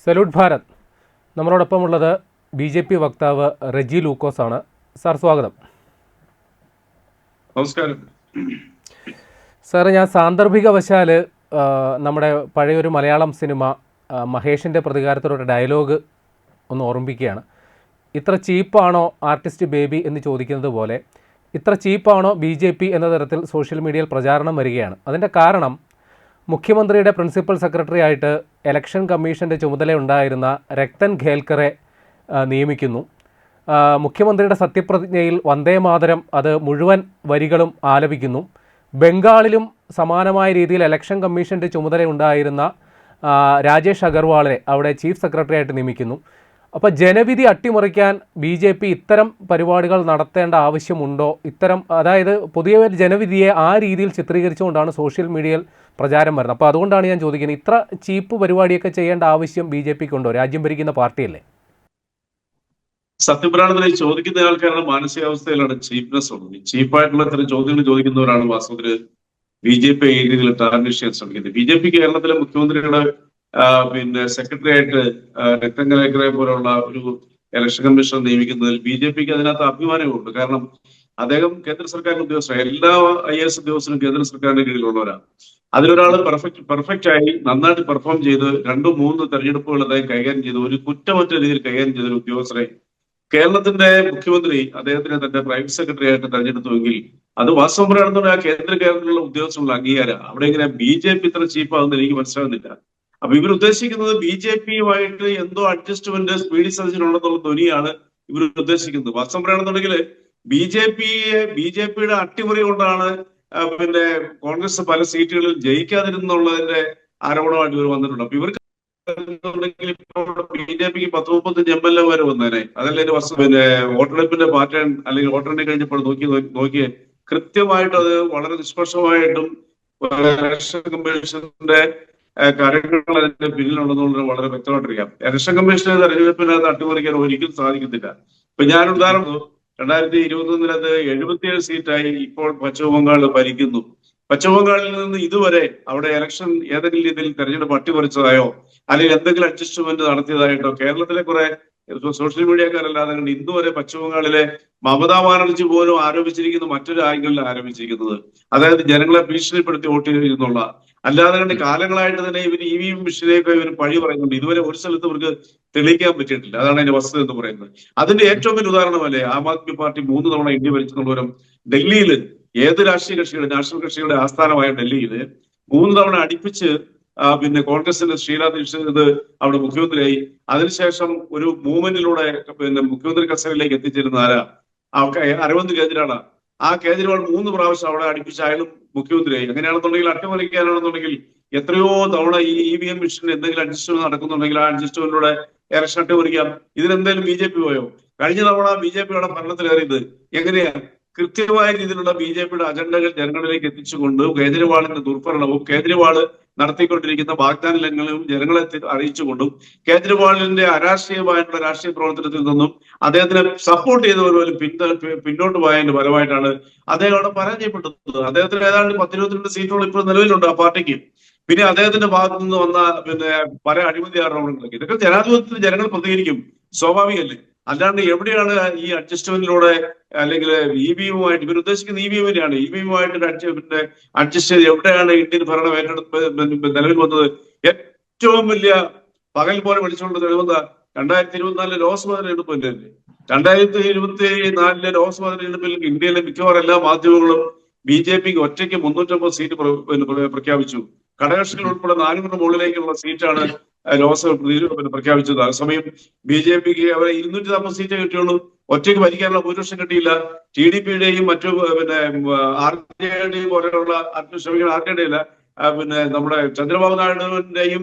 Salute Bharat. നമ്മളോടൊപ്പമുള്ളത് BJP വക്താവ് റെജി ലൂക്കോസ് ആണ്. Sir സ്വാഗതം. നമസ്കാരം സാർ, ഞാൻ സാന്ദർഭികവശാൽ നമ്മുടെ പഴയൊരു മലയാളം സിനിമ മഹേഷിൻ്റെ പ്രതികാരത്തിലൊരു ഡയലോഗ് ഒന്ന് ഓർമ്മിപ്പിക്കുകയാണ്. ഇത്ര ചീപ്പാണോ ആർട്ടിസ്റ്റ് ബേബി എന്ന് ചോദിക്കുന്നത് പോലെ ഇത്ര ചീപ്പാണോ BJP എന്ന തരത്തിൽ സോഷ്യൽ മീഡിയയിൽ പ്രചാരണം വരികയാണ്. അതിൻ്റെ കാരണം മുഖ്യമന്ത്രിയുടെ പ്രിൻസിപ്പൽ സെക്രട്ടറി ആയിട്ട് ഇലക്ഷൻ കമ്മീഷൻ്റെ ചുമതലയുണ്ടായിരുന്ന രക്തൻ ഖേൽക്കറെ നിയമിക്കുന്നു. മുഖ്യമന്ത്രിയുടെ സത്യപ്രതിജ്ഞയിൽ വന്ദേമാതരം അത് മുഴുവൻ വരികളും ആലപിക്കുന്നു. ബംഗാളിലും സമാനമായ രീതിയിൽ ഇലക്ഷൻ കമ്മീഷൻ്റെ ചുമതലയുണ്ടായിരുന്ന രാജേഷ് അഗർവാളിനെ അവിടെ ചീഫ് സെക്രട്ടറി ആയിട്ട് നിയമിക്കുന്നു. അപ്പോൾ ജനവിധി അട്ടിമറിക്കാൻ BJP ഇത്തരം പരിപാടികൾ നടത്തേണ്ട ആവശ്യമുണ്ടോ? അതായത് പുതിയ ജനവിധിയെ ആ രീതിയിൽ ചിത്രീകരിച്ചുകൊണ്ടാണ് സോഷ്യൽ മീഡിയയിൽ പ്രചാരം വരുന്നത്. അപ്പോൾ അതുകൊണ്ടാണ് ഞാൻ ചോദിക്കുന്നത്, ഇത്ര ചീപ്പ് പരിപാടിയൊക്കെ ചെയ്യേണ്ട ആവശ്യം BJPക്ക് ഉണ്ടോ? രാജ്യം ഭരിക്കുന്ന പാർട്ടിയല്ലേ? സത്യപ്രാണത്തിൽ ചോദിക്കുന്ന ആൾക്കാരുടെ മാനസികാവസ്ഥയിലാണ് ചീപ്നെസ് ഉള്ളത്. ചീപ്പായിട്ടുള്ള ഇത്തരം ചോദ്യങ്ങൾ ചോദിക്കുന്നവരാണ് വാസ്തവത്തിൽ BJP ഈ രീതിയിൽ ടാർഗറ്റ് ചെയ്യാൻ ശ്രമിക്കുന്നത്. BJP കേരളത്തിലെ മുഖ്യമന്ത്രിയുടെ സെക്രട്ടറി ആയിട്ട് രക്തൻ ഖേൽക്കറെ പോലുള്ള ഒരു ഇലക്ഷൻ കമ്മീഷൻ നിയമിക്കുന്നതിൽ BJPക്ക് അതിനകത്ത് അഭിമാനമുണ്ട്. കാരണം അദ്ദേഹം കേന്ദ്ര സർക്കാരിന്റെ ഉദ്യോഗസ്ഥ, എല്ലാ IAS ഉദ്യോഗസ്ഥരും കേന്ദ്ര സർക്കാരിന്റെ കീഴിലുള്ളവരാണ്. അതിലൊരാൾ പെർഫെക്റ്റ് ആയി നന്നായിട്ട് പെർഫോം ചെയ്ത് 2-3 തെരഞ്ഞെടുപ്പുകൾ അദ്ദേഹം കൈകാര്യം ചെയ്ത് ഒരു കുറ്റമറ്റ രീതിയിൽ കൈകാര്യം ചെയ്ത ഒരു ഉദ്യോഗസ്ഥരെ കേരളത്തിന്റെ മുഖ്യമന്ത്രി അദ്ദേഹത്തിന് തന്റെ പ്രൈവറ്റ് സെക്രട്ടറി ആയിട്ട് തെരഞ്ഞെടുത്തുവെങ്കിൽ അത് വാസ്തവം പറയുകയാണെന്നുണ്ടെങ്കിൽ ആ കേന്ദ്രത്തിലുള്ള ഉദ്യോഗസ്ഥരുടെ അംഗീകാരം. അവിടെ ഇങ്ങനെ BJP ഇത്ര ചീപ്പാകുന്നത് എനിക്ക് മനസ്സിലാകുന്നില്ല. അപ്പൊ ഇവർ ഉദ്ദേശിക്കുന്നത് BJPയുമായിട്ട് എന്തോ അഡ്ജസ്റ്റ്മെന്റ് സ്പീഡി സജഷനുണ്ടെന്നുള്ള ധ്വനിയാണ് ഇവർ ഉദ്ദേശിക്കുന്നത്. വാസ്തവം പറയുകയാണെന്നുണ്ടെങ്കിൽ BJPയുടെ അട്ടിമറി കൊണ്ടാണ് കോൺഗ്രസ് പല സീറ്റുകളിൽ ജയിക്കാതിരുന്നുള്ളതിന്റെ ആരോപണമായിട്ട് ഇവർ വന്നിട്ടുണ്ട്. അപ്പൊ ഇവർക്ക് BJPക്ക് 10-35 MLA വരെ വന്നേനെ. അതല്ലേ വോട്ടെടുപ്പിന്റെ പാറ്റേൺ അല്ലെങ്കിൽ വോട്ടെണ്ണി കഴിഞ്ഞപ്പോൾ നോക്കിയേ കൃത്യമായിട്ട് അത് വളരെ നിഷ്പക്ഷമായിട്ടും ഇലക്ഷൻ കമ്മീഷന്റെ കാര്യങ്ങൾ അതിന്റെ പിന്നിലുണ്ടെന്നുള്ളത് വളരെ വ്യക്തമായിട്ടറിയാം. ഇലക്ഷൻ കമ്മീഷനെ തെരഞ്ഞെടുപ്പിനകത്ത് അട്ടിമറിക്കാൻ ഒരിക്കലും സാധിക്കത്തില്ല. ഇപ്പൊ ഞാൻ ഉദാഹരണം 2021 77 സീറ്റായി ഇപ്പോൾ പശ്ചിമ ബംഗാൾ ഭരിക്കുന്നു. പശ്ചിമ ബംഗാളിൽ നിന്ന് ഇതുവരെ അവിടെ ഇലക്ഷൻ ഏതെങ്കിലും രീതിയിൽ തെരഞ്ഞെടുപ്പ് അട്ടിമറിച്ചതായോ അല്ലെങ്കിൽ എന്തെങ്കിലും അഡ്ജസ്റ്റ്മെന്റ് നടത്തിയതായിട്ടോ കേരളത്തിലെ കുറെ സോഷ്യൽ മീഡിയക്കാരല്ലാതെ ഇന്നുവരെ പശ്ചിമ ബംഗാളിലെ മമതാ ബാനർജി പോലും ആരോപിച്ചിരിക്കുന്ന മറ്റൊരു ആംഗിളിൽ ആരോപിച്ചിരിക്കുന്നത്, അതായത് ജനങ്ങളെ ഭീഷണിപ്പെടുത്തി വോട്ട് ചെയ്തിരുന്നുള്ള, അല്ലാതെ കണ്ട് കാലങ്ങളായിട്ട് തന്നെ ഇവർ EVM മെഷീനെയൊക്കെ ഇവർ പഴി പറയുന്നുണ്ട്. ഇതുവരെ ഒരു സ്ഥലത്ത് ഇവർക്ക് തെളിയിക്കാൻ പറ്റിയിട്ടില്ല. അതാണ് അതിന്റെ വസ്തുത എന്ന് പറയുന്നത്. അതിന്റെ ഏറ്റവും വലിയ ഉദാഹരണമല്ലേ ആം ആദ്മി പാർട്ടി 3 തവണ ഇന്ത്യ ഭരിച്ചെന്നുള്ളവരും ഡൽഹിയിൽ ഏത് രാഷ്ട്രീയ കക്ഷിയുടെ നാഷണൽ കക്ഷിയുടെ ആസ്ഥാനമായ ഡൽഹിയിൽ 3 തവണ അടുപ്പിച്ച് കോൺഗ്രസിന്റെ ഷീലാ ദീക്ഷിത് അവിടെ മുഖ്യമന്ത്രിയായി. അതിനുശേഷം ഒരു മൂവ്മെന്റിലൂടെ മുഖ്യമന്ത്രി കസേരയിലേക്ക് എത്തിച്ചേരുന്ന ആരാ? അരവിന്ദ് കേജ്രിവാളാണ്. ആ കേജ്രിവാൾ 3 പ്രാവശ്യം അവിടെ അടുപ്പിച്ച് അയാളും മുഖ്യമന്ത്രിയായി. അങ്ങനെയാണെന്നുണ്ടെങ്കിൽ അട്ടിമറിക്കാനാണെന്നുണ്ടെങ്കിൽ എത്രയോ തവണ ഈ EVM മെഷീനിൽ എന്തെങ്കിലും അഡ്ജസ്റ്റ്മെന്റ് നടക്കുന്നുണ്ടെങ്കിൽ ആ അഡ്ജസ്റ്റ്മെന്റിലൂടെ ഇലക്ഷൻ അട്ടിമറിക്കാം. ഇതിനെന്തായാലും BJP പോയോ? കഴിഞ്ഞ തവണ BJPയുടെ ഭരണത്തിലേറിയത് എങ്ങനെയാ? കൃത്യമായ രീതിയിലുള്ള BJPയുടെ അജണ്ടകൾ ജനങ്ങളിലേക്ക് എത്തിച്ചുകൊണ്ട് കേജ്രിവാളിന്റെ ദുർഭരണവും കേജ്രിവാള് നടത്തിക്കൊണ്ടിരിക്കുന്ന വാഗ്ദാന ലംഘനവും ജനങ്ങളെ അറിയിച്ചുകൊണ്ടും കേജ്രിവാളിന്റെ അരാഷ്ട്രീയമായിട്ടുള്ള രാഷ്ട്രീയ പ്രവർത്തനത്തിൽ നിന്നും അദ്ദേഹത്തിനെ സപ്പോർട്ട് ചെയ്തവർ പോലും പിന്നോട്ട് പോയതിന്റെ ഫലമായിട്ടാണ് അദ്ദേഹം അവിടെ പരാജയപ്പെട്ടത്. അദ്ദേഹത്തിന് ഏതാണ്ട് 10-22 സീറ്റുകൾ ഇപ്പോൾ നിലവിലുണ്ട് ആ പാർട്ടിക്ക്. പിന്നെ അദ്ദേഹത്തിന്റെ ഭാഗത്തു നിന്ന് വന്ന പല അഴിമതി ആരോപണങ്ങളൊക്കെ, ഇതൊക്കെ ജനാധിപത്യത്തിൽ ജനങ്ങൾ പ്രതികരിക്കും, സ്വാഭാവികമല്ലേ? അല്ലാണ്ട് എവിടെയാണ് ഈ അഡ്ജസ്റ്റ്മെന്റിലൂടെ അല്ലെങ്കിൽ EVMുമായിട്ട് ഇവർ ഉദ്ദേശിക്കുന്ന EVMിനെയാണ് EVMുമായിട്ട് അഡ്ജസ്റ്റ് ചെയ്ത് എവിടെയാണ് ഇന്ത്യൻ ഭരണം ഏറ്റെടുപ്പ് നിലവിൽ വന്നത്? ഏറ്റവും വലിയ പകൽ പോലെ വിളിച്ചുകൊണ്ട് തെളിവുന്ന 2024 ലോക്സഭാ തെരഞ്ഞെടുപ്പല്ലേ? 2024 ലോക്സഭാ തെരഞ്ഞെടുപ്പിൽ ഇന്ത്യയിലെ മിക്കവാറും എല്ലാ മാധ്യമങ്ങളും BJPക്ക് ഒറ്റയ്ക്ക് 350 സീറ്റ് പ്രഖ്യാപിച്ചു. ഘടകകക്ഷികൾ ഉൾപ്പെടെ 400 മുകളിലേക്കുള്ള സീറ്റാണ് ലോക്സഭ പ്രഖ്യാപിച്ചത്. അതേസമയം BJPക്ക് അവരെ 240 സീറ്റേ കിട്ടിയുള്ളൂ. ഒറ്റയ്ക്ക് ഭരിക്കാനുള്ള ഭൂരിപക്ഷം കിട്ടിയില്ല. TDPയുടെയും മറ്റു RJDയും പോലെയുള്ള RJD അല്ല നമ്മുടെ ചന്ദ്രബാബു നായിഡുവിന്റെയും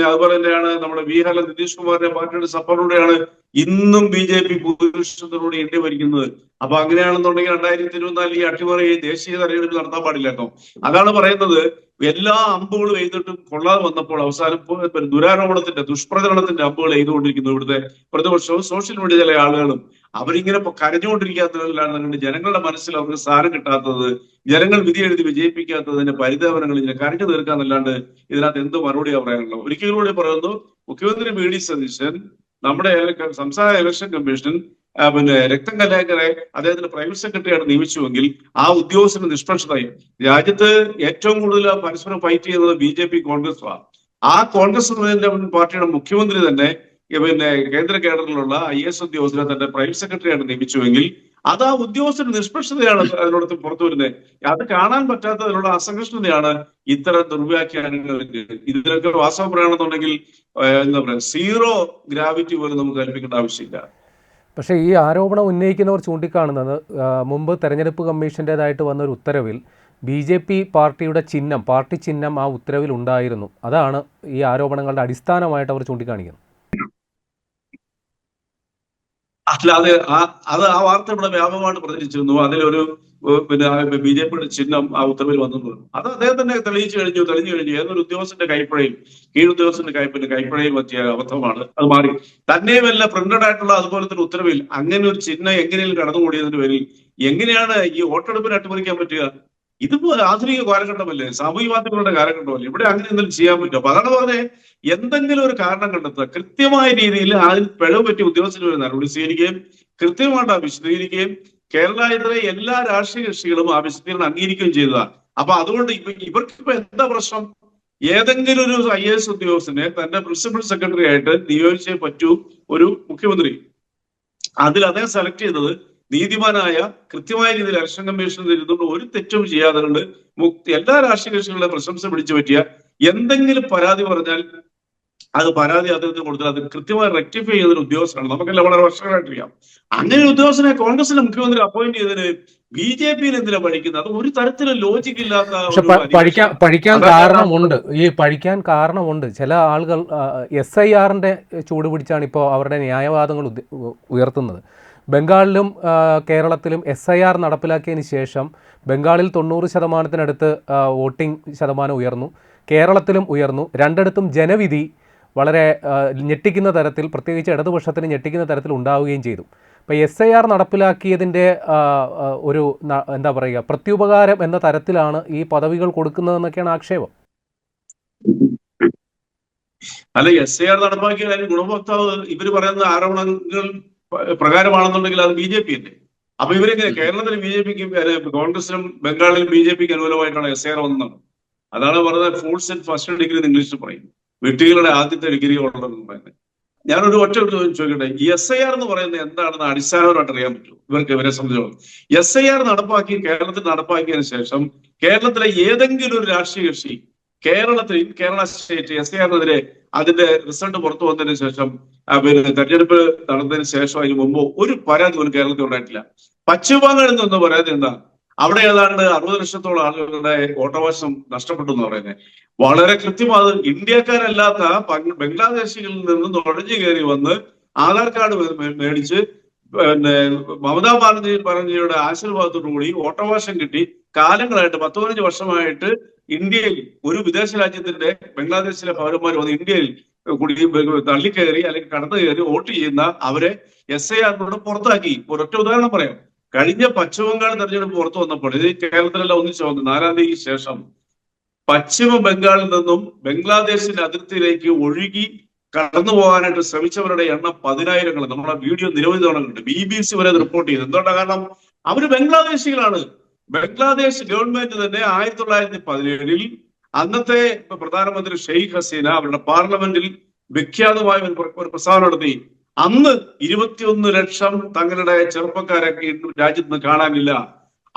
അതുപോലെ തന്നെയാണ് നമ്മുടെ ബീഹാറിലെ നിതീഷ് കുമാറിന്റെ പാർട്ടിയുടെ സപ്പോർട്ടോടെയാണ് ഇന്നും BJP ഭൂരിപക്ഷത്തോടെ ഇന്ത്യ ഭരിക്കുന്നത്. അപ്പൊ അങ്ങനെയാണെന്നുണ്ടെങ്കിൽ 2024 ഈ അട്ടിമറി ദേശീയ തെരഞ്ഞെടുപ്പ് നടത്താൻ പാടില്ല കേട്ടോ. അതാണ് പറയുന്നത്. എല്ലാ അമ്പുകളും എഴുതിട്ടും കൊള്ളാതെ വന്നപ്പോൾ അവസാനം ദുരാരോപണത്തിന്റെ ദുഷ്പ്രചരണത്തിന്റെ അമ്പുകൾ എഴുതുകൊണ്ടിരിക്കുന്നു ഇവിടുത്തെ പ്രതിപക്ഷവും സോഷ്യൽ മീഡിയ ചില ആളുകളും. അവരിങ്ങനെ കരഞ്ഞുകൊണ്ടിരിക്കാത്തതല്ലാണ്ട് ജനങ്ങളുടെ മനസ്സിൽ അവർക്ക് സ്ഥാനം കിട്ടാത്തത്, ജനങ്ങൾ വിധി എഴുതി വിജയിപ്പിക്കാത്തതിന്റെ പരിതാപനങ്ങൾ ഇങ്ങനെ കരഞ്ഞു തീർക്കാന്നല്ലാണ്ട് ഇതിനകത്ത് എന്ത് മറുപടിയാ പറയാനുള്ളത്? ഒരിക്കലും കൂടി പറയുന്നു, മുഖ്യമന്ത്രി വി ഡി സതീശൻ നമ്മുടെ സംസ്ഥാന ഇലക്ഷൻ കമ്മീഷൻ രക്തം കലാകരെ അദ്ദേഹത്തിന്റെ പ്രൈവറ്റ് സെക്രട്ടറിയാണ് നിയമിച്ചുവെങ്കിൽ ആ ഉദ്യോഗസ്ഥന് നിഷ്പക്ഷതയും, രാജ്യത്ത് ഏറ്റവും കൂടുതൽ പരസ്പരം ഫൈറ്റ് ചെയ്യുന്നത് BJP കോൺഗ്രസുമാണ്. ആ കോൺഗ്രസ് പാർട്ടിയുടെ മുഖ്യമന്ത്രി തന്നെ കേന്ദ്ര കേഡറിലുള്ള IAS ഉദ്യോഗസ്ഥരെ തന്റെ പ്രൈവറ്റ് സെക്രട്ടറിയാണ് നിയമിച്ചുവെങ്കിൽ അത് ആ ഉദ്യോഗസ്ഥന്റെ നിഷ്പക്ഷതയാണ് അതിനോട് പുറത്തു വരുന്നത്. അത് കാണാൻ പറ്റാത്തതിലുള്ള അസഹിഷ്ണുതയാണ് ഇത്തരം ദുർവ്യാഖ്യാനങ്ങൾക്ക്. ഇതിനൊക്കെ വാസ്തവം പറയുകയാണെന്നുണ്ടെങ്കിൽ എന്താ പറയുക, സീറോ ഗ്രാവിറ്റി പോലും നമുക്ക് കൽപ്പിക്കേണ്ട ആവശ്യമില്ല. പക്ഷേ ഈ ആരോപണം ഉന്നയിക്കുന്നവർ ചൂണ്ടിക്കാണുന്നത് മുമ്പ് തെരഞ്ഞെടുപ്പ് കമ്മീഷൻ്റേതായിട്ട് വന്നൊരു ഉത്തരവിൽ BJP പാർട്ടിയുടെ ചിഹ്നം, പാർട്ടി ചിഹ്നം ആ ഉത്തരവിൽ ഉണ്ടായിരുന്നു. അതാണ് ഈ ആരോപണങ്ങളുടെ അടിസ്ഥാനമായിട്ട് അവർ ചൂണ്ടിക്കാണിക്കുന്നത്. അല്ലാതെ ആ വാർത്ത ഇവിടെ വ്യാപകമായിട്ട് പ്രചരിച്ചിരുന്നു. അതിലൊരു BJPയുടെ ചിഹ്നം ആ ഉത്തരവിൽ വന്നു. അത് അദ്ദേഹം തന്നെ തെളിഞ്ഞു കഴിഞ്ഞു. ഏതൊരു ഉദ്യോഗസ്ഥന്റെ കൈപ്പഴയും കീഴുദ്യോഗസ്ഥന്റെ കൈപ്പഴയും പറ്റിയ അബദ്ധമാണ്. അത് മാറി. തന്നെയുമല്ല പ്രിന്റഡ് ആയിട്ടുള്ള അതുപോലത്തെ ഒരു ഉത്തരവിൽ അങ്ങനെ ഒരു ചിഹ്നം എങ്ങനെയും കടന്നുകൂടിയതിന്റെ പേരിൽ എങ്ങനെയാണ് ഈ വോട്ടെടുപ്പിന് അട്ടിമറിക്കാൻ പറ്റുക? ഇതിപ്പോ ആധുനിക കാലഘട്ടമല്ലേ, സാമൂഹ്യ മാധ്യമങ്ങളുടെ കാലഘട്ടമല്ലേ, ഇവിടെ അങ്ങനെ എന്തെങ്കിലും ചെയ്യാൻ പറ്റുമോ? അപ്പൊ അതാണ് പറഞ്ഞത്, എന്തെങ്കിലും ഒരു കാരണം കണ്ടെത്തുക, കൃത്യമായ രീതിയിൽ അതിൽ പിഴവ് പറ്റിയ ഉദ്യോഗസ്ഥർ നടപടി സ്വീകരിക്കുകയും കൃത്യമായിട്ട് വിശദീകരിക്കുകയും കേരളത്തിലെ എല്ലാ രാഷ്ട്രീയ കക്ഷികളും ആ വിശദീകരണം അംഗീകരിക്കുകയും ചെയ്തതാണ്. അപ്പൊ അതുകൊണ്ട് ഇവർക്കിപ്പോ എന്താ പ്രശ്നം? ഏതെങ്കിലും ഒരു IAS ഉദ്യോഗസ്ഥനെ തന്റെ പ്രിൻസിപ്പൽ സെക്രട്ടറി ആയിട്ട് നിയോഗിച്ചേ പറ്റൂ ഒരു മുഖ്യമന്ത്രി. അതിൽ അദ്ദേഹം സെലക്ട് ചെയ്തത് നീതിമാനായ കൃത്യമായ രീതിയിൽ ഇലക്ഷൻ കമ്മീഷൻ ഇരുന്നുകൊണ്ട് ഒരു തെറ്റും ചെയ്യാതെ കൊണ്ട് എല്ലാ രാഷ്ട്രീയ കക്ഷികളുടെ പ്രശംസ പിടിച്ചു പറ്റിയ എന്തെങ്കിലും പരാതി പറഞ്ഞാൽ അത് പരാതി അദ്ദേഹത്തിന് കൊടുത്താൽ അത് കൃത്യമായി റെക്ടിഫൈ ചെയ്തൊരു ഉദ്യോഗസ്ഥനാണ്. നമുക്കെല്ലാം വളരെ വർഷങ്ങളായിട്ടറിയാം. അങ്ങനെ ഉദ്യോഗസ്ഥനെ കോൺഗ്രസിന്റെ മുഖ്യമന്ത്രി അപ്പോയിന്റ് ചെയ്തതിന് BJPയിൽ എന്തിനാ പഠിക്കുന്നത്? അത് ഒരു തരത്തിലും ലോജിക് ഇല്ലാത്ത പഠിക്കാൻ കാരണമുണ്ട്. ഈ പഠിക്കാൻ കാരണമുണ്ട്. ചില ആളുകൾ SIRന്റെ ചൂട് പിടിച്ചാണ് ഇപ്പോൾ അവരുടെ ന്യായവാദങ്ങൾ ഉയർത്തുന്നത്. ബംഗാളിലും കേരളത്തിലും SIR നടപ്പിലാക്കിയതിന് ശേഷം ബംഗാളിൽ 90% വോട്ടിംഗ് ശതമാനം ഉയർന്നു, കേരളത്തിലും ഉയർന്നു. രണ്ടിടത്തും ജനവിധി വളരെ ഞെട്ടിക്കുന്ന തരത്തിൽ, പ്രത്യേകിച്ച് ഇടതുപക്ഷത്തിന് ഞെട്ടിക്കുന്ന തരത്തിൽ ഉണ്ടാവുകയും ചെയ്തു. അപ്പോൾ SIR നടപ്പിലാക്കിയതിൻ്റെ ഒരു എന്താ പറയുക, പ്രത്യുപകാരം എന്ന തരത്തിലാണ് ഈ പദവികൾ കൊടുക്കുന്നതെന്നൊക്കെയാണ് ആക്ഷേപം. അല്ല, SIR നടപ്പാക്കിയ ഗുണഭോക്താവ് ഇവര് പറയുന്ന ആരോപണങ്ങൾ പ്രകാരമാണെന്നുണ്ടെങ്കിൽ അത് BJP അല്ലേ? അപ്പൊ ഇവരെങ്ങനെ കേരളത്തിൽ BJPക്ക് കോൺഗ്രസിനും ബംഗാളിലും BJPക്ക് അനുകൂലമായിട്ടാണ് SIR വന്നത്? അതാണ് പറഞ്ഞത് ഫൂൾസ് ഇൻ ഫസ്റ്റ് ഡിഗ്രി എന്ന് ഇംഗ്ലീഷിൽ പറയും, വിട്ടികളുടെ ആദ്യത്തെ ഡിഗ്രി ഉള്ളതെന്ന് പറയുന്നത്. ഞാനൊരു ഒറ്റ ചോദിക്കട്ടെ, ഈ SIR എന്ന് പറയുന്നത് എന്താണെന്ന് അടിസ്ഥാനപരമായിട്ട് അറിയാൻ പറ്റും ഇവരെ സംബന്ധിച്ചോളം? SIR കേരളത്തിൽ നടപ്പാക്കിയതിനു ശേഷം കേരളത്തിലെ ഏതെങ്കിലും ഒരു രാഷ്ട്രീയ കക്ഷി കേരള സ്റ്റേറ്റ് SIRനെതിരെ അതിന്റെ റിസൾട്ട് പുറത്തു വന്നതിന് ശേഷം തെരഞ്ഞെടുപ്പ് നടന്നതിന് ശേഷം അതിന് മുമ്പോ ഒരു പരാതി പോലും കേരളത്തിൽ ഉണ്ടായിട്ടില്ല. പശ്ചിമ ബംഗാളിൽ നിന്ന് പരാതി എന്താ? അവിടെ ഏതാണ്ട് 60 ലക്ഷത്തോളം ആളുകളുടെ വോട്ടവകാശം നഷ്ടപ്പെട്ടു എന്ന് പറയുന്നത് വളരെ കൃത്യമാണ്. ഇന്ത്യക്കാരല്ലാത്ത ബംഗ്ലാദേശികളിൽ നിന്ന് നുഴഞ്ഞു കയറി വന്ന് ആധാർ കാർഡ് മേടിച്ച് മമതാ ബാനർജിയുടെ ആശീർവാദത്തോടുകൂടി വോട്ടവകാശം കിട്ടി കാലങ്ങളായിട്ട് 10-15 വർഷമായിട്ട് ഇന്ത്യയിൽ ഒരു വിദേശ രാജ്യത്തിന്റെ ബംഗ്ലാദേശിലെ പൗരന്മാർ വന്ന് ഇന്ത്യയിൽ കൂടി തള്ളിക്കയറി അല്ലെങ്കിൽ കടന്നു കയറി വോട്ട് ചെയ്യുന്ന അവരെ SIRനോട് പുറത്താക്കി. ഒരൊറ്റ ഉദാഹരണം പറയാം. കഴിഞ്ഞ പശ്ചിമ ബംഗാൾ തെരഞ്ഞെടുപ്പ് പുറത്തു വന്നപ്പോൾ, ഇത് കേരളത്തിലെല്ലാം ഒന്നിച്ചു വന്നു, 4-ാം തീയതിക്ക് ശേഷം പശ്ചിമ ബംഗാളിൽ നിന്നും ബംഗ്ലാദേശിന്റെ അതിർത്തിയിലേക്ക് ഒഴുകി കടന്നു പോകാനായിട്ട് ശ്രമിച്ചവരുടെ എണ്ണം 10,000. നമ്മുടെ വീഡിയോ നിരവധി തവണ ഉണ്ട്. BBC വരെ റിപ്പോർട്ട് ചെയ്തു. എന്തുകൊണ്ടാണ്? കാരണം അവര് ബംഗ്ലാദേശികളാണ്. ബംഗ്ലാദേശ് ഗവൺമെന്റ് തന്നെ 1917 അന്നത്തെ പ്രധാനമന്ത്രി ഷെയ്ഖ് ഹസീന അവരുടെ പാർലമെന്റിൽ വിഖ്യാതമായ ഒരു പ്രസ്താവന നടത്തി. അന്ന് 21 ലക്ഷം തങ്ങളുടെ ചെറുപ്പക്കാരെ രാജ്യത്ത് നിന്ന് കാണാനില്ല,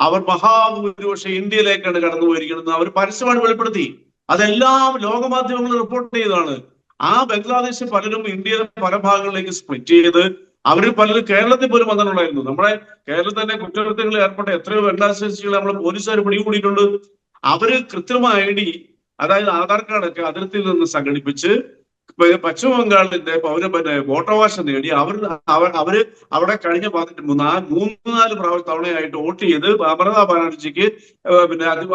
അവർ മഹാഭൂരിപക്ഷം ഇന്ത്യയിലേക്കാണ് കടന്നുപോയിരിക്കുന്നത് അവർ പരസ്യമായി വെളിപ്പെടുത്തി. അതെല്ലാം ലോകമാധ്യമങ്ങൾ റിപ്പോർട്ട് ചെയ്തതാണ്. ആ ബംഗ്ലാദേശ് പലരും ഇന്ത്യയിലെ പല ഭാഗങ്ങളിലേക്ക് സ്പ്ലിറ്റ് ചെയ്ത് അവരിൽ പലരും കേരളത്തിൽ പോലും വന്നിട്ടുണ്ടായിരുന്നു. നമ്മുടെ കേരളത്തിൽ തന്നെ കുറ്റകൃത്യങ്ങളിൽ ഏർപ്പെട്ട എത്രയോ ബംഗ്ലാദേശികളെ നമ്മൾ പോലീസുകാർ പിടികൂടിയിട്ടുണ്ട്. അവര് കൃത്രിമ ID, അതായത് ആധാർ കാർഡൊക്കെ അതിർത്തിയിൽ നിന്ന് സംഘടിപ്പിച്ച് പശ്ചിമ ബംഗാളിന്റെ വോട്ടവകാശം നേടി അവര് അവിടെ കഴിഞ്ഞ 3-4 തവണയായിട്ട് വോട്ട് ചെയ്ത് മമതാ ബാനർജിക്ക്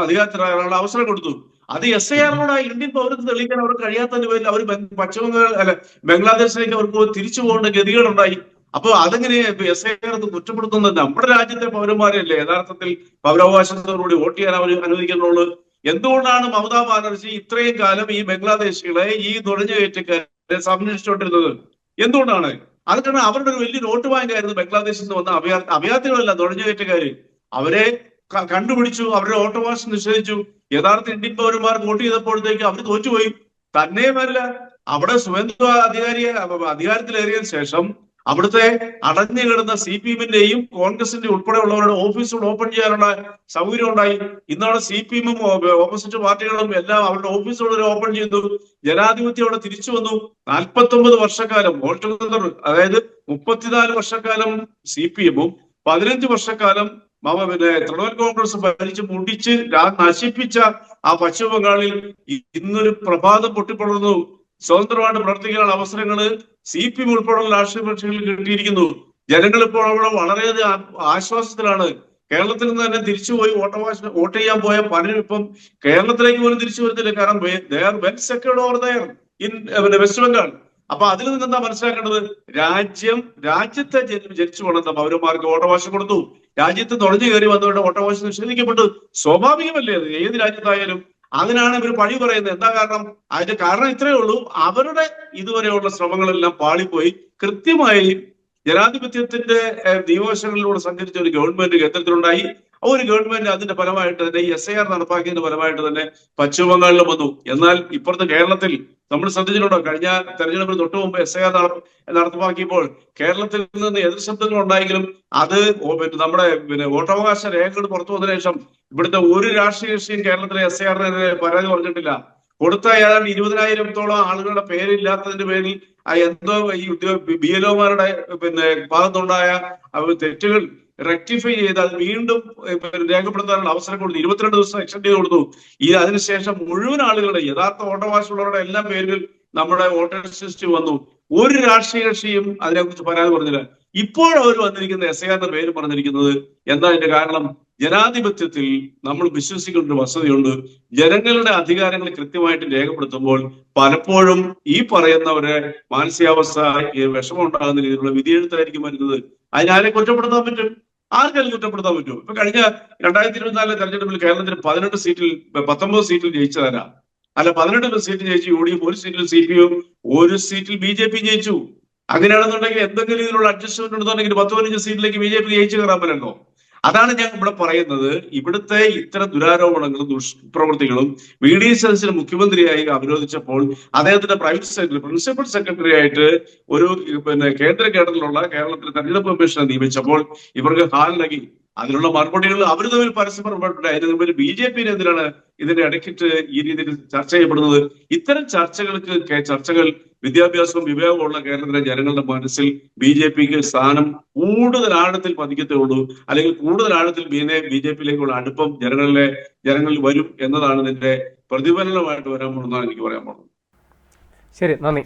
അധികാരത്തിലാകാനുള്ള അവസരം കൊടുത്തു. അത് SIRനോട് ഇന്ത്യൻ പൗരത്വം തെളിയിക്കാൻ അവർക്ക് കഴിയാത്തതിന്റെ പേരിൽ അവർ ബംഗ്ലാദേശിലേക്ക് അവർക്ക് തിരിച്ചു പോകേണ്ട ഗതികേടുണ്ടായി. അപ്പൊ അതെങ്ങനെ SIR കുറ്റപ്പെടുത്തുന്നത്? നമ്മുടെ രാജ്യത്തെ പൗരന്മാരെയല്ലേ യഥാർത്ഥത്തിൽ പൗരാവകാശത്തോടുകൂടി വോട്ട് ചെയ്യാൻ അവർ അനുവദിക്കുന്നുള്ളൂ. എന്തുകൊണ്ടാണ് മമതാ ബാനർജി ഇത്രയും കാലം ഈ ബംഗ്ലാദേശികളെ, ഈ നുഴഞ്ഞുകയറ്റക്കാരെ സംരക്ഷിച്ചുകൊണ്ടിരുന്നത്? എന്തുകൊണ്ടാണ്? അത് കാരണം അവരുടെ ഒരു വലിയ വോട്ട് ബാങ്കായിരുന്നു ബംഗ്ലാദേശിൽ നിന്ന് വന്ന അഭയാർത്ഥികളല്ല നുഴഞ്ഞുകയറ്റക്കാര്. അവരെ കണ്ടുപിടിച്ചു, അവരുടെ വോട്ടവകാശം നിഷേധിച്ചു. യഥാർത്ഥ ഇന്ത്യൻ പൗരന്മാർ വോട്ട് ചെയ്തപ്പോഴത്തേക്ക് അവർ തോറ്റുപോയി. തന്നെയുമല്ല, അവിടെ സുവേന്ദു അധികാരത്തിലേറിയതിനു ശേഷം അവിടുത്തെ അടഞ്ഞു കിടന്ന CPM-ന്റെയും കോൺഗ്രസിന്റെയും ഉൾപ്പെടെയുള്ളവരുടെ ഓഫീസുകൾ ഓപ്പൺ ചെയ്യാനുള്ള സൗകര്യം ഉണ്ടായി. ഇന്നവിടെ CPM-ഉം ഓപ്പോസിറ്റ് പാർട്ടികളും എല്ലാം അവരുടെ ഓഫീസുകൾ ഓപ്പൺ ചെയ്തു. ജനാധിപത്യം അവിടെ തിരിച്ചു വന്നു. 49 വർഷക്കാലം ഓൾട്ടുഗദർ, അതായത് 34 വർഷക്കാലം CPM-ഉം 15 വർഷക്കാലം തൃണമൂൽ കോൺഗ്രസ് ഭരിച്ച് മുടിച്ച് നശിപ്പിച്ച ആ പശ്ചിമ ബംഗാളിൽ ഇന്നൊരു പ്രഭാതം പൊട്ടിപ്പടർന്നു. സ്വതന്ത്രമായിട്ട് പ്രവർത്തിക്കാനുള്ള അവസരങ്ങള് CPM ഉൾപ്പെടെയുള്ള രാഷ്ട്രീയ കക്ഷികളിൽ കിട്ടിയിരിക്കുന്നു. ജനങ്ങൾ ഇപ്പോൾ അവിടെ വളരെയധികം ആശ്വാസത്തിലാണ്. കേരളത്തിൽ നിന്ന് തന്നെ തിരിച്ചുപോയി വോട്ട് ചെയ്യാൻ പോയ പലരും ഇപ്പം കേരളത്തിലേക്ക് പോലും തിരിച്ചു വരുന്നില്ല. കാരണം well secured over there in West Bengal. അപ്പൊ അതിൽ നിന്ന് എന്താ മനസ്സിലാക്കേണ്ടത്? രാജ്യത്തെ ജനിച്ചു വളർന്ന പൗരന്മാർക്ക് വോട്ടവകാശം കൊടുത്തു. രാജ്യത്ത് നുഴഞ്ഞു കയറി വന്നവരുടെ വോട്ടവകാശം നിഷേധിക്കപ്പെട്ടു. സ്വാഭാവികമല്ലേ അത്? ഏത് രാജ്യത്തായാലും അതിനാണ് ഇവർ പഴി പറയുന്നത്. എന്താ കാരണം? അതിന്റെ കാരണം ഇത്രയേ ഉള്ളൂ, അവരുടെ ഇതുവരെയുള്ള ശ്രമങ്ങളെല്ലാം പാളിപ്പോയി. കൃത്യമായി ജനാധിപത്യത്തിന്റെ നിയമവശങ്ങളിലൂടെ സഞ്ചരിച്ച ഒരു ഗവൺമെന്റ് കേന്ദ്രത്തിലുണ്ടായി. ഒരു ഗവൺമെന്റ് അതിന്റെ ഫലമായിട്ട് തന്നെ ഈ SIR നടപ്പാക്കിയതിന്റെ ഫലമായിട്ട് തന്നെ പശ്ചിമ ബംഗാളിലും വന്നു. എന്നാൽ ഇപ്പുറത്തെ കേരളത്തിൽ നമ്മൾ ശ്രദ്ധിച്ചിട്ടുണ്ടോ? കഴിഞ്ഞ തെരഞ്ഞെടുപ്പിന് തൊട്ടു മുമ്പ് SIR നടപ്പാക്കിയപ്പോൾ കേരളത്തിൽ നിന്ന് എതിർ ശബ്ദങ്ങൾ ഉണ്ടായെങ്കിലും അത് നമ്മുടെ വോട്ടവകാശ രേഖകൾ പുറത്തു വന്നതിനു ശേഷം ഇവിടുത്തെ ഒരു രാഷ്ട്രീയ കക്ഷിയും കേരളത്തിലെ SIR-നെതിരെ പരാതി പറഞ്ഞിട്ടില്ല. കൊടുത്ത ഏതാണ്ട് 20,000-ഓളം ആളുകളുടെ പേരില്ലാത്തതിന്റെ പേരിൽ എന്തോ ഈ BLO-മാരുടെ ഭാഗത്തുണ്ടായ തെറ്റുകൾ റെക്ടിഫൈ ചെയ്ത് അത് വീണ്ടും രേഖപ്പെടുത്താനുള്ള അവസരം കൊടുത്തു. 22 ദിവസം എക്സ്റ്റെൻഡ് ചെയ്ത് കൊടുത്തു. അതിനുശേഷം മുഴുവൻ ആളുകളുടെ യഥാർത്ഥ വോട്ടവകാശമുള്ളവരുടെ എല്ലാം പേരിൽ നമ്മുടെ വോട്ടേഴ്സ് ലിസ്റ്റ് വന്നു. ഒരു രാഷ്ട്രീയ കക്ഷിയും അതിനെക്കുറിച്ച് പരാതി പറഞ്ഞില്ല. ഇപ്പോൾ അവർ വന്നിരിക്കുന്ന SIR-ന്റെ പേര് പറഞ്ഞിരിക്കുന്നത് എന്താ? അതിന്റെ കാരണം, ജനാധിപത്യത്തിൽ നമ്മൾ വിശ്വസിക്കുന്ന ഒരു വസ്തുതയുണ്ട്. ജനങ്ങളുടെ അധികാരങ്ങൾ കൃത്യമായിട്ട് രേഖപ്പെടുത്തുമ്പോൾ പലപ്പോഴും ഈ പറയുന്നവരെ മാനസികാവസ്ഥ വിഷമം ഉണ്ടാകുന്ന രീതിയിലുള്ള വിധിയെഴുത്തായിരിക്കും വരുന്നത്. അതിനാരെ കുറ്റപ്പെടുത്താൻ പറ്റും? ആർക്കെങ്കിലും കുറ്റപ്പെടുത്താൻ പറ്റും? ഇപ്പൊ കഴിഞ്ഞ 2024 തെരഞ്ഞെടുപ്പിൽ കേരളത്തിൽ 19 സീറ്റിൽ ജയിച്ചതല്ല. അല്ല, 18 സീറ്റ് ജയിച്ചു UDF, 1 സീറ്റിൽ CPM, 1 സീറ്റിൽ BJP ജയിച്ചു. അങ്ങനെയാണെന്നുണ്ടെങ്കിൽ എന്തെങ്കിലും ഇതിനുള്ള അഡ്ജസ്റ്റ്മെന്റ് ഉണ്ടെന്നുണ്ടെങ്കിൽ 10-15 സീറ്റിലേക്ക് BJP ജയിച്ചു കയറാൻ പറ്റുന്നോ? അതാണ് ഞാൻ ഇവിടെ പറയുന്നത്. ഇവിടുത്തെ ഇത്തരം ദുരാരോപണങ്ങളും ദുഷ്പ്രവൃത്തികളും VD സതീശൻ മുഖ്യമന്ത്രിയായി അവരോധിച്ചപ്പോൾ അദ്ദേഹത്തിന്റെ പ്രൈവറ്റ് സെക്രട്ടറി, പ്രിൻസിപ്പൽ സെക്രട്ടറി ആയിട്ട് ഒരു കേന്ദ്ര കേഡറിലുള്ള കേരളത്തിലെ തെരഞ്ഞെടുപ്പ് കമ്മീഷനെ നിയമിച്ചപ്പോൾ ഇവർക്ക് ഹാലിളകി. അതിനുള്ള മറുപടികൾ അവർ തമ്മിൽ പരസ്പരം പറഞ്ഞിട്ടുണ്ട്. അതിന് മുമ്പിൽ BJP-നെ എന്തിനാണ് ഇതിന്റെ ഇടയ്ക്കിട്ട് ഈ രീതിയിൽ ചർച്ച ചെയ്യപ്പെടുന്നത്? ഇത്തരം ചർച്ചകൾ വിദ്യാഭ്യാസവും വിവേകവും ഉള്ള കേരളത്തിലെ ജനങ്ങളുടെ മനസ്സിൽ BJP-ക്ക് സ്ഥാനം കൂടുതൽ ആഴത്തിൽ പതിക്കത്തേ ഉള്ളൂ. അല്ലെങ്കിൽ കൂടുതൽ ആഴത്തിൽ BJP-യിലേക്കുള്ള അടുപ്പം ജനങ്ങളിൽ വരും എന്നതാണ് ഇതിന്റെ പ്രതിഫലനമായിട്ട് വരാൻ പോകുന്നതാണ് എനിക്ക് പറയാൻ പോകുന്നത്. ശരി, നന്ദി.